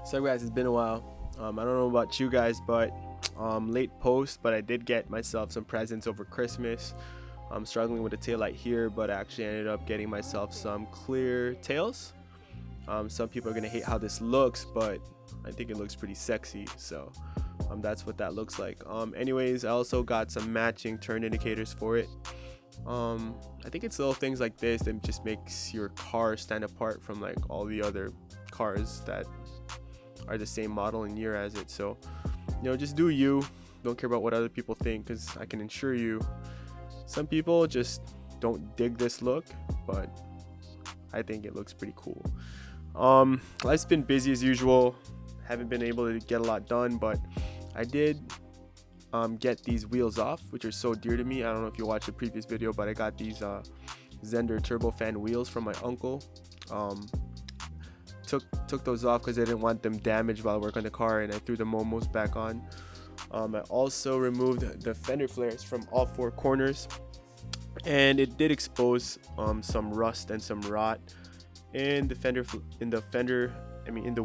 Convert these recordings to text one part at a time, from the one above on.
So guys, it's been a while. I don't know about you guys, but late post, but I did get myself some presents over Christmas. I'm struggling with the tail light here, but I actually ended up getting myself some clear tails. Some people are gonna hate how this looks, but I think it looks pretty sexy, so that's what that looks like. Anyways, I also got some matching turn indicators for it. I think it's little things like this that just makes your car stand apart from like all the other cars that are the same model and year as it. So just do you, don't care about what other people think, because I can assure you some people just don't dig this look, but I think it looks pretty cool. Life's been busy as usual, haven't been able to get a lot done, but I did get these wheels off, which are so dear to me. I don't know if you watched the previous video, but I got these Zender turbofan wheels from my uncle. Took those off because I didn't want them damaged while I work on the car, and I threw the momos back on. I also removed the Fender Flares from all four corners, and it did expose some rust and some rot in the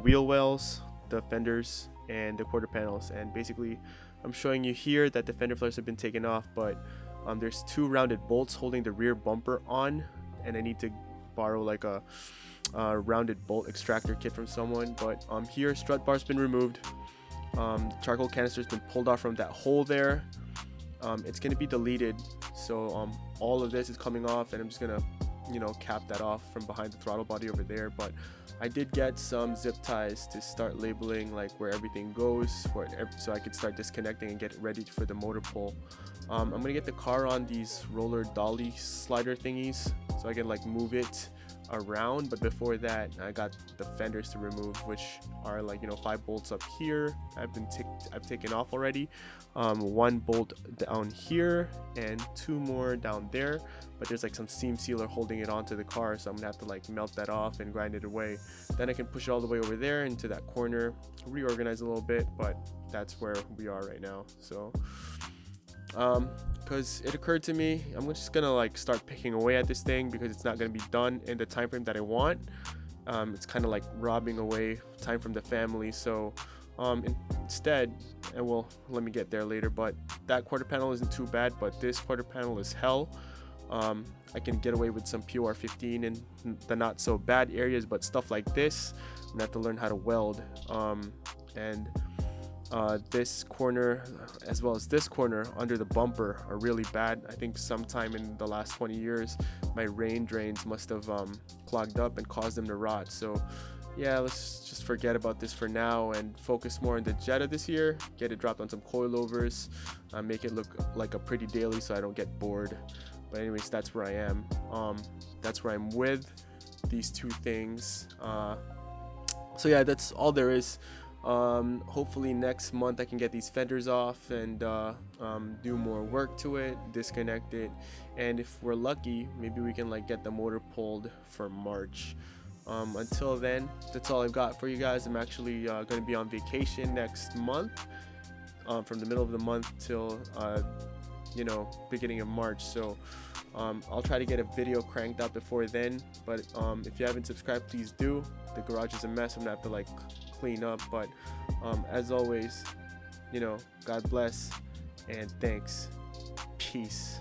wheel wells, the fenders, and the quarter panels. And basically I'm showing you here that the fender flares have been taken off, but there's two rounded bolts holding the rear bumper on, and I need to borrow like a rounded bolt extractor kit from someone. But here, strut bar's been removed, charcoal canister's been pulled off from that hole there. It's going to be deleted, so all of this is coming off, and I'm just gonna cap that off from behind the throttle body over there. But I did get some zip ties to start labeling like where everything goes, so I could start disconnecting and get it ready for the motor pull. I'm gonna get the car on these roller dolly slider thingies so I can like move it around. But before that, I got the fenders to remove, which are like 5 bolts up here. I've taken off already. 1 bolt down here and 2 more down there, but there's like some seam sealer holding it onto the car, so I'm gonna have to like melt that off and grind it away. Then I can push it all the way over there into that corner, reorganize a little bit. But that's where we are right now. So because it occurred to me, I'm just gonna like start picking away at this thing because it's not gonna be done in the time frame that I want. It's kind of like robbing away time from the family. So instead, and well, let me get there later, but that quarter panel isn't too bad, but this quarter panel is hell. I can get away with some PR15 in the not so bad areas, but stuff like this, I'm gonna have to learn how to weld. This corner as well as this corner under the bumper are really bad. I think sometime in the last 20 years my rain drains must have clogged up and caused them to rot. So yeah, let's just forget about this for now and focus more on the Jetta this year, get it dropped on some coilovers, make it look like a pretty daily so I don't get bored. But anyways, that's where I am. That's where I'm with these two things. So yeah, that's all there is. Hopefully next month I can get these fenders off and do more work to it, disconnect it, and if we're lucky, maybe we can like get the motor pulled for March. Until then, that's all I've got for you guys. I'm actually going to be on vacation next month, from the middle of the month till beginning of March. So I'll try to get a video cranked out before then. But if you haven't subscribed, please do. The garage is a mess. I'm gonna have to like clean up. But as always, God bless and thanks. Peace.